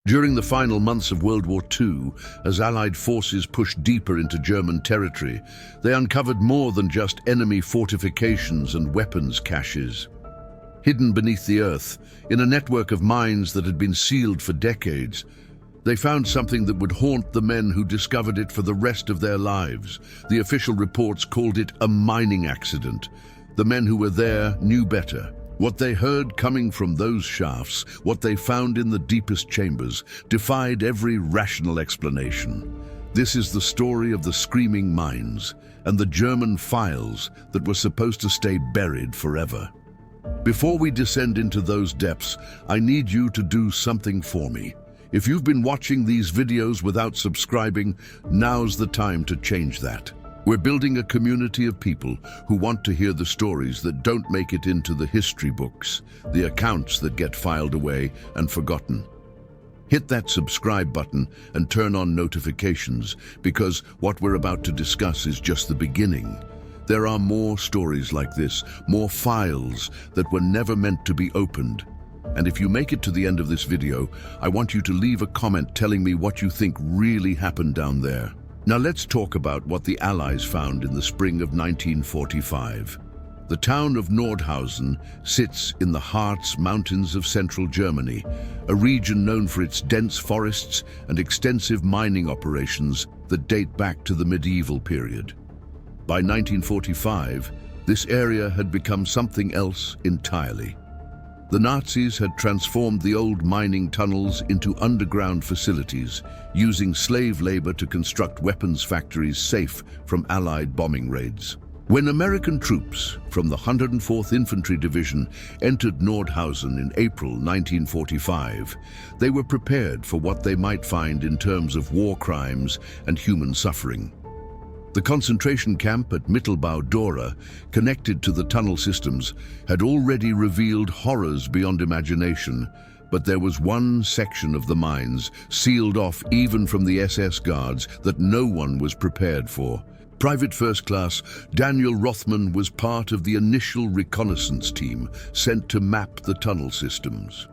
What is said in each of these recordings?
During the final months of World War II, as Allied forces pushed deeper into German territory, they uncovered more than just enemy fortifications and weapons caches. Hidden beneath the earth, in a network of mines that had been sealed for decades, they found something that would haunt the men who discovered it for the rest of their lives. The official reports called it a mining accident. The men who were there knew better. What they heard coming from those shafts, what they found in the deepest chambers, defied every rational explanation. This is the story of the screaming mines and the German files that were supposed to stay buried forever. Before we descend into those depths, I need you to do something for me. If you've been watching these videos without subscribing, now's the time to change that. We're building a community of people who want to hear the stories that don't make it into the history books, the accounts that get filed away and forgotten. Hit that subscribe button and turn on notifications, because what we're about to discuss is just the beginning. There are more stories like this, more files that were never meant to be opened. And if you make it to the end of this video, I want you to leave a comment telling me what you think really happened down there. Now let's talk about what the Allies found in the spring of 1945. The town of Nordhausen sits in the Harz Mountains of central Germany, a region known for its dense forests and extensive mining operations that date back to the medieval period. By 1945, this area had become something else entirely. The Nazis had transformed the old mining tunnels into underground facilities, using slave labor to construct weapons factories safe from Allied bombing raids. When American troops from the 104th Infantry Division entered Nordhausen in April 1945, they were prepared for what they might find in terms of war crimes and human suffering. The concentration camp at Mittelbau-Dora, connected to the tunnel systems, had already revealed horrors beyond imagination, but there was one section of the mines, sealed off even from the SS guards, that no one was prepared for. Private First Class Daniel Rothman was part of the initial reconnaissance team sent to map the tunnel systems.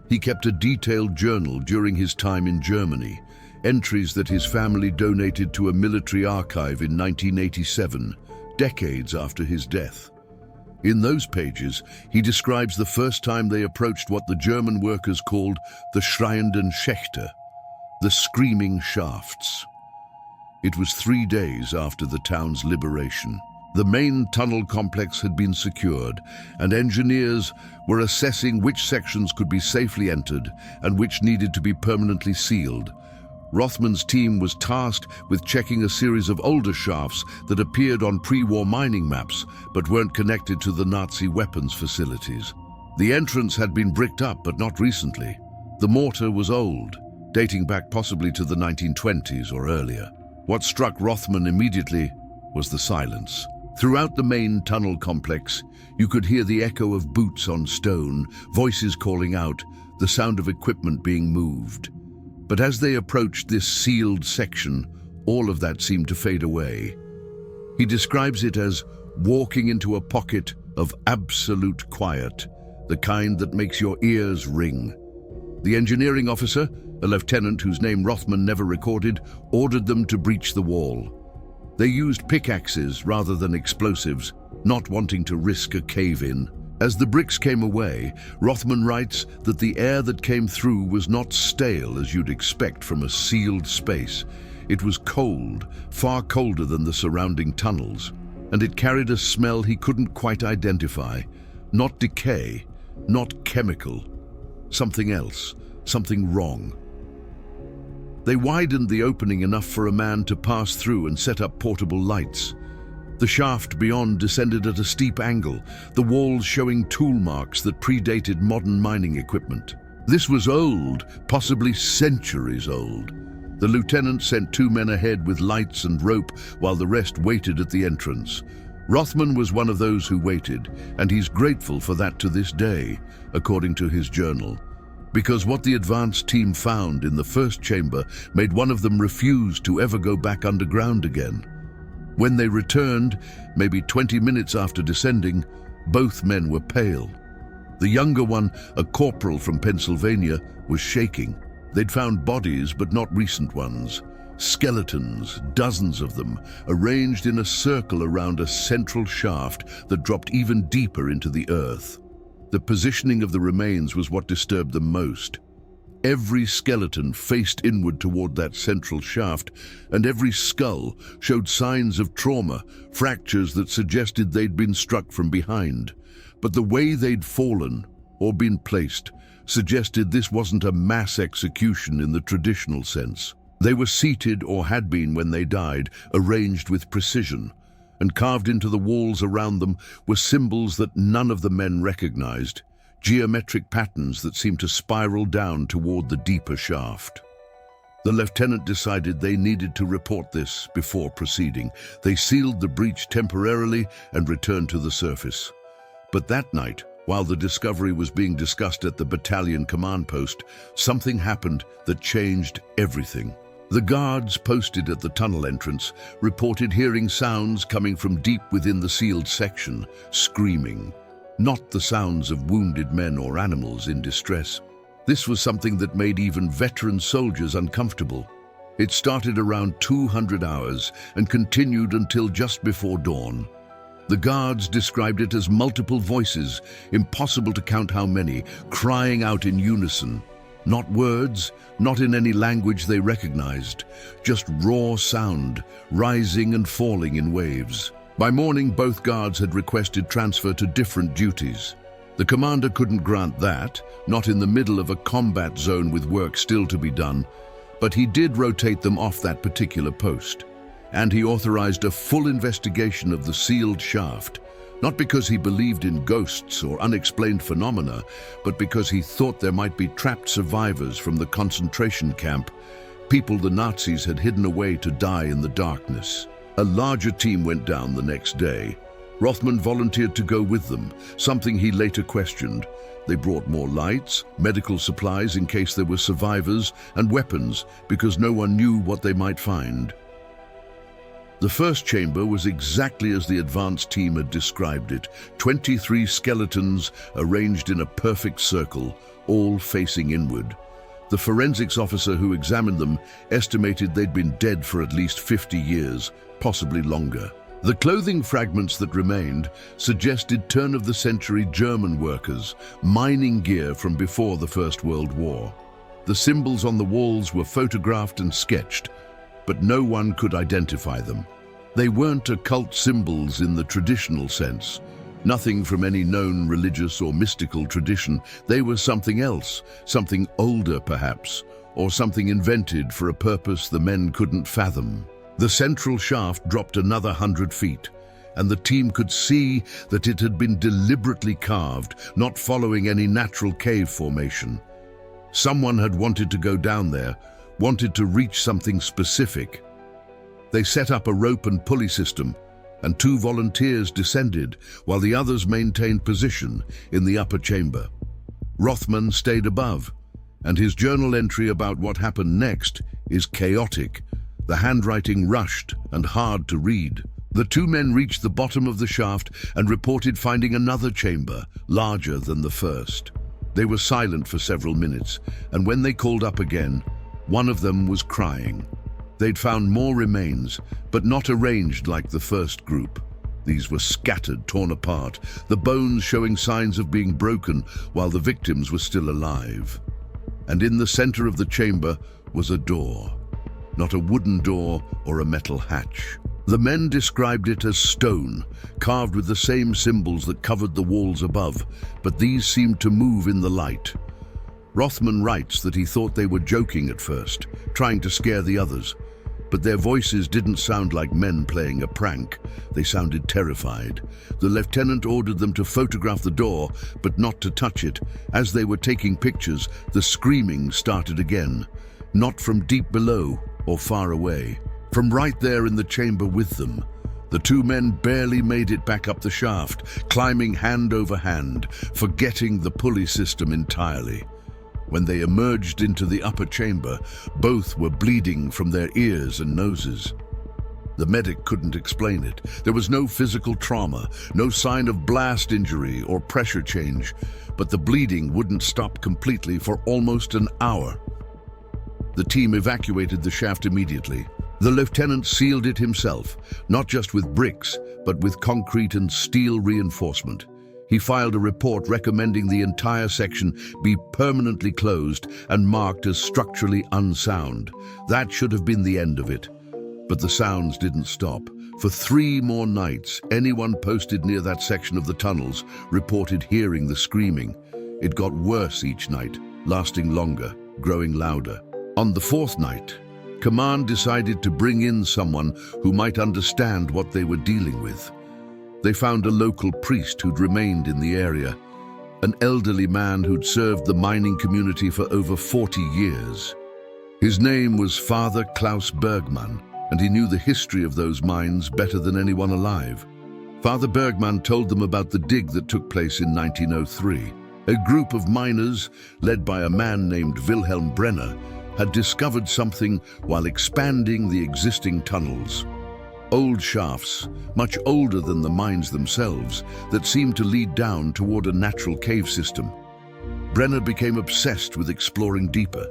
He kept a detailed journal during his time in Germany, entries that his family donated to a military archive in 1987, decades after his death. In those pages, he describes the first time they approached what the German workers called the schreienden Schächte, the screaming shafts. It was 3 days after the town's liberation. The main tunnel complex had been secured, and engineers were assessing which sections could be safely entered and which needed to be permanently sealed. Rothman's team was tasked with checking a series of older shafts that appeared on pre-war mining maps but weren't connected to the Nazi weapons facilities. The entrance had been bricked up, but not recently. The mortar was old, dating back possibly to the 1920s or earlier. What struck Rothman immediately was the silence. Throughout the main tunnel complex, you could hear the echo of boots on stone, voices calling out, the sound of equipment being moved. But as they approached this sealed section, all of that seemed to fade away. He describes it as walking into a pocket of absolute quiet, the kind that makes your ears ring. The engineering officer, a lieutenant whose name Rothman never recorded, ordered them to breach the wall. They used pickaxes rather than explosives, not wanting to risk a cave-in. As the bricks came away, Rothman writes that the air that came through was not stale as you'd expect from a sealed space. It was cold, far colder than the surrounding tunnels, and it carried a smell he couldn't quite identify. Not decay, not chemical. Something else, something wrong. They widened the opening enough for a man to pass through and set up portable lights. The shaft beyond descended at a steep angle, the walls showing tool marks that predated modern mining equipment. This was old, possibly centuries old. The lieutenant sent 2 men ahead with lights and rope while the rest waited at the entrance. Rothman was one of those who waited, and he's grateful for that to this day, according to his journal. Because what the advance team found in the first chamber made one of them refuse to ever go back underground again. When they returned, maybe 20 minutes after descending, both men were pale. The younger one, a corporal from Pennsylvania, was shaking. They'd found bodies, but not recent ones. Skeletons, dozens of them, arranged in a circle around a central shaft that dropped even deeper into the earth. The positioning of the remains was what disturbed them most. Every skeleton faced inward toward that central shaft, and every skull showed signs of trauma, fractures that suggested they'd been struck from behind. But the way they'd fallen, or been placed, suggested this wasn't a mass execution in the traditional sense. They were seated, or had been when they died, arranged with precision, and carved into the walls around them were symbols that none of the men recognized, geometric patterns that seemed to spiral down toward the deeper shaft. The lieutenant decided they needed to report this before proceeding. They sealed the breach temporarily and returned to the surface. But that night, while the discovery was being discussed at the battalion command post, something happened that changed everything. The guards posted at the tunnel entrance reported hearing sounds coming from deep within the sealed section, screaming. Not the sounds of wounded men or animals in distress. This was something that made even veteran soldiers uncomfortable. It started around 200 hours and continued until just before dawn. The guards described it as multiple voices, impossible to count how many, crying out in unison. Not words, not in any language they recognized, just raw sound, rising and falling in waves. By morning, both guards had requested transfer to different duties. The commander couldn't grant that, not in the middle of a combat zone with work still to be done, but he did rotate them off that particular post. And he authorized a full investigation of the sealed shaft, not because he believed in ghosts or unexplained phenomena, but because he thought there might be trapped survivors from the concentration camp, people the Nazis had hidden away to die in the darkness. A larger team went down the next day. Rothman volunteered to go with them, something he later questioned. They brought more lights, medical supplies in case there were survivors, and weapons because no one knew what they might find. The first chamber was exactly as the advance team had described it, 23 skeletons arranged in a perfect circle, all facing inward. The forensics officer who examined them estimated they'd been dead for at least 50 years, possibly longer. The clothing fragments that remained suggested turn-of-the-century German workers, mining gear from before the First World War. The symbols on the walls were photographed and sketched, but no one could identify them. They weren't occult symbols in the traditional sense, nothing from any known religious or mystical tradition. They were something else, something older perhaps, or something invented for a purpose the men couldn't fathom. The central shaft dropped another 100 feet, and the team could see that it had been deliberately carved, not following any natural cave formation. Someone had wanted to go down there, wanted to reach something specific. They set up a rope and pulley system, and 2 volunteers descended while the others maintained position in the upper chamber. Rothman stayed above, and his journal entry about what happened next is chaotic. The handwriting rushed and hard to read. The 2 men reached the bottom of the shaft and reported finding another chamber, larger than the first. They were silent for several minutes, and when they called up again, one of them was crying. They'd found more remains, but not arranged like the first group. These were scattered, torn apart, the bones showing signs of being broken while the victims were still alive. And in the center of the chamber was a door. Not a wooden door or a metal hatch. The men described it as stone, carved with the same symbols that covered the walls above, but these seemed to move in the light. Rothman writes that he thought they were joking at first, trying to scare the others, but their voices didn't sound like men playing a prank. They sounded terrified. The lieutenant ordered them to photograph the door, but not to touch it. As they were taking pictures, the screaming started again, not from deep below or far away, from right there in the chamber with them. The 2 men barely made it back up the shaft, climbing hand over hand, forgetting the pulley system entirely. When they emerged into the upper chamber, both were bleeding from their ears and noses. The medic couldn't explain it. There was no physical trauma, no sign of blast injury or pressure change, but the bleeding wouldn't stop completely for almost an hour. The team evacuated the shaft immediately. The lieutenant sealed it himself, not just with bricks, but with concrete and steel reinforcement. He filed a report recommending the entire section be permanently closed and marked as structurally unsound. That should have been the end of it. But the sounds didn't stop. For 3 more nights, anyone posted near that section of the tunnels reported hearing the screaming. It got worse each night, lasting longer, growing louder. On the 4th night, command decided to bring in someone who might understand what they were dealing with. They found a local priest who'd remained in the area, an elderly man who'd served the mining community for over 40 years. His name was Father Klaus Bergman, and he knew the history of those mines better than anyone alive. Father Bergman told them about the dig that took place in 1903. A group of miners, led by a man named Wilhelm Brenner, had discovered something while expanding the existing tunnels. Old shafts, much older than the mines themselves, that seemed to lead down toward a natural cave system. Brenner became obsessed with exploring deeper.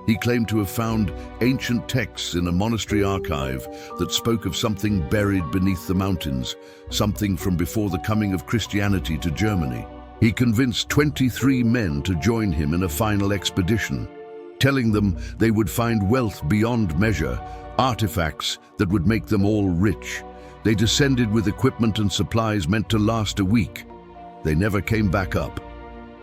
He claimed to have found ancient texts in a monastery archive that spoke of something buried beneath the mountains, something from before the coming of Christianity to Germany. He convinced 23 men to join him in a final expedition, telling them they would find wealth beyond measure, artifacts that would make them all rich. They descended with equipment and supplies meant to last a week. They never came back up.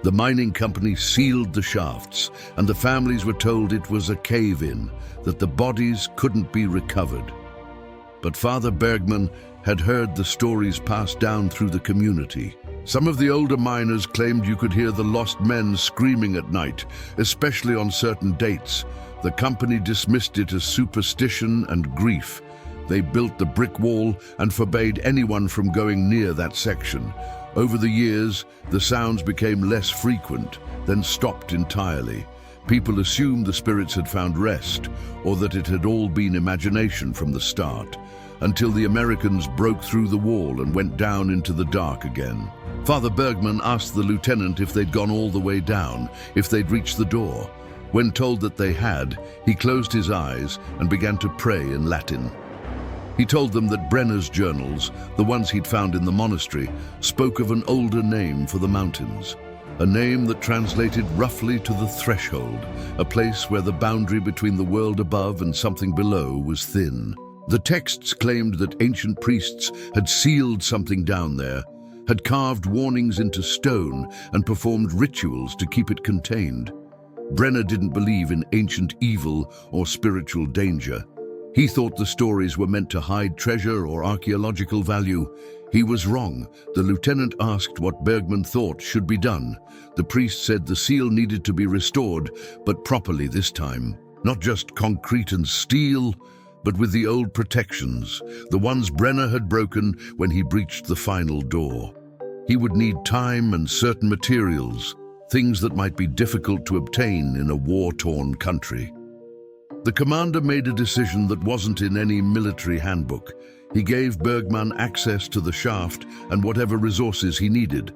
The mining company sealed the shafts, and the families were told it was a cave-in, that the bodies couldn't be recovered. But Father Bergman had heard the stories passed down through the community. Some of the older miners claimed you could hear the lost men screaming at night, especially on certain dates. The company dismissed it as superstition and grief. They built the brick wall and forbade anyone from going near that section. Over the years, the sounds became less frequent, then stopped entirely. People assumed the spirits had found rest, or that it had all been imagination from the start, until the Americans broke through the wall and went down into the dark again. Father Bergman asked the lieutenant if they'd gone all the way down, if they'd reached the door. When told that they had, he closed his eyes and began to pray in Latin. He told them that Brenner's journals, the ones he'd found in the monastery, spoke of an older name for the mountains, a name that translated roughly to the threshold, a place where the boundary between the world above and something below was thin. The texts claimed that ancient priests had sealed something down there, had carved warnings into stone and performed rituals to keep it contained. Brenner didn't believe in ancient evil or spiritual danger. He thought the stories were meant to hide treasure or archaeological value. He was wrong. The lieutenant asked what Bergman thought should be done. The priest said the seal needed to be restored, but properly this time. Not just concrete and steel, but with the old protections, the ones Brenner had broken when he breached the final door. He would need time and certain materials, things that might be difficult to obtain in a war-torn country. The commander made a decision that wasn't in any military handbook. He gave Bergman access to the shaft and whatever resources he needed.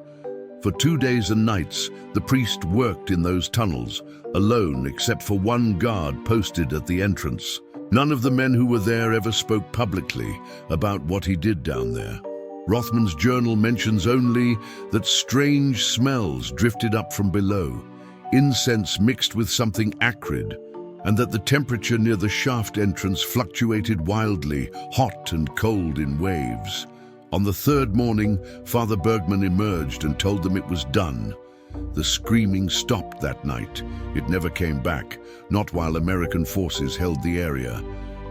For 2 days and nights, the priest worked in those tunnels, alone except for one guard posted at the entrance. None of the men who were there ever spoke publicly about what he did down there. Rothman's journal mentions only that strange smells drifted up from below, incense mixed with something acrid, and that the temperature near the shaft entrance fluctuated wildly, hot and cold in waves. On the 3rd morning, Father Bergman emerged and told them it was done. The screaming stopped that night. It never came back, not while American forces held the area.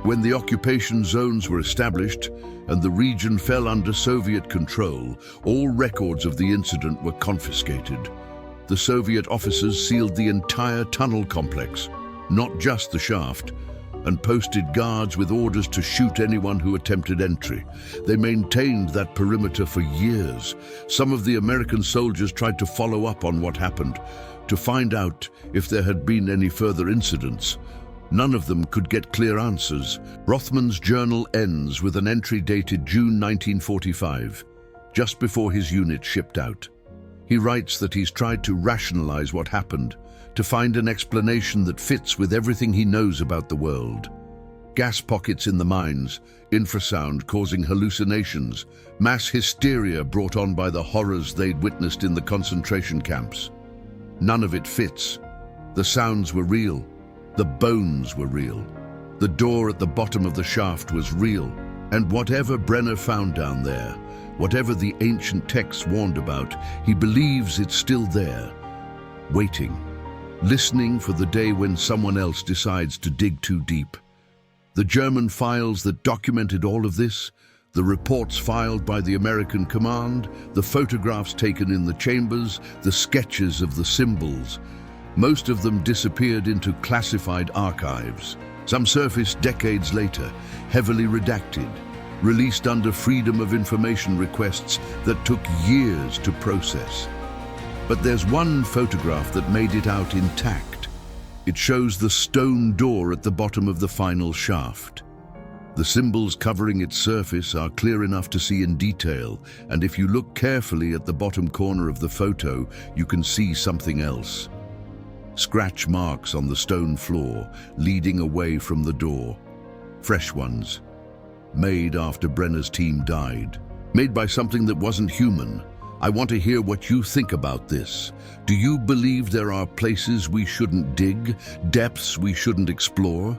When the occupation zones were established and the region fell under Soviet control, all records of the incident were confiscated. The Soviet officers sealed the entire tunnel complex, not just the shaft, and posted guards with orders to shoot anyone who attempted entry. They maintained that perimeter for years. Some of the American soldiers tried to follow up on what happened, to find out if there had been any further incidents. None of them could get clear answers. Rothman's journal ends with an entry dated June 1945, just before his unit shipped out. He writes that he's tried to rationalize what happened, to find an explanation that fits with everything he knows about the world. Gas pockets in the mines, infrasound causing hallucinations, mass hysteria brought on by the horrors they'd witnessed in the concentration camps. None of it fits. The sounds were real. The bones were real. The door at the bottom of the shaft was real. And whatever Brenner found down there, whatever the ancient texts warned about, he believes it's still there, waiting, listening for the day when someone else decides to dig too deep. The German files that documented all of this, the reports filed by the American command, the photographs taken in the chambers, the sketches of the symbols, most of them disappeared into classified archives. Some surfaced decades later, heavily redacted, released under Freedom of Information requests that took years to process. But there's one photograph that made it out intact. It shows the stone door at the bottom of the final shaft. The symbols covering its surface are clear enough to see in detail, and if you look carefully at the bottom corner of the photo, you can see something else. Scratch marks on the stone floor, leading away from the door. Fresh ones. Made after Brenner's team died. Made by something that wasn't human. I want to hear what you think about this. Do you believe there are places we shouldn't dig, depths we shouldn't explore?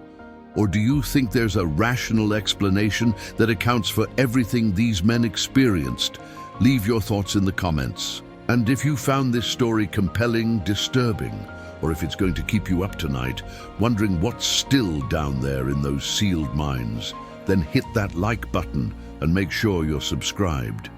Or do you think there's a rational explanation that accounts for everything these men experienced? Leave your thoughts in the comments. And if you found this story compelling, disturbing, or if it's going to keep you up tonight, wondering what's still down there in those sealed mines, then hit that like button and make sure you're subscribed.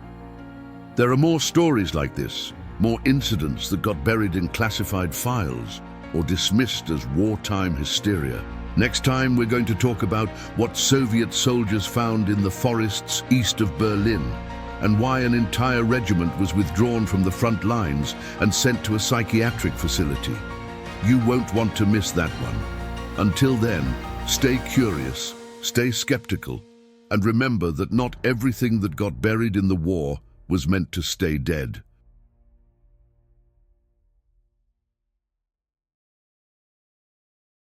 There are more stories like this, more incidents that got buried in classified files or dismissed as wartime hysteria. Next time, we're going to talk about what Soviet soldiers found in the forests east of Berlin and why an entire regiment was withdrawn from the front lines and sent to a psychiatric facility. You won't want to miss that one. Until then, stay curious, stay skeptical, and remember that not everything that got buried in the war was meant to stay dead.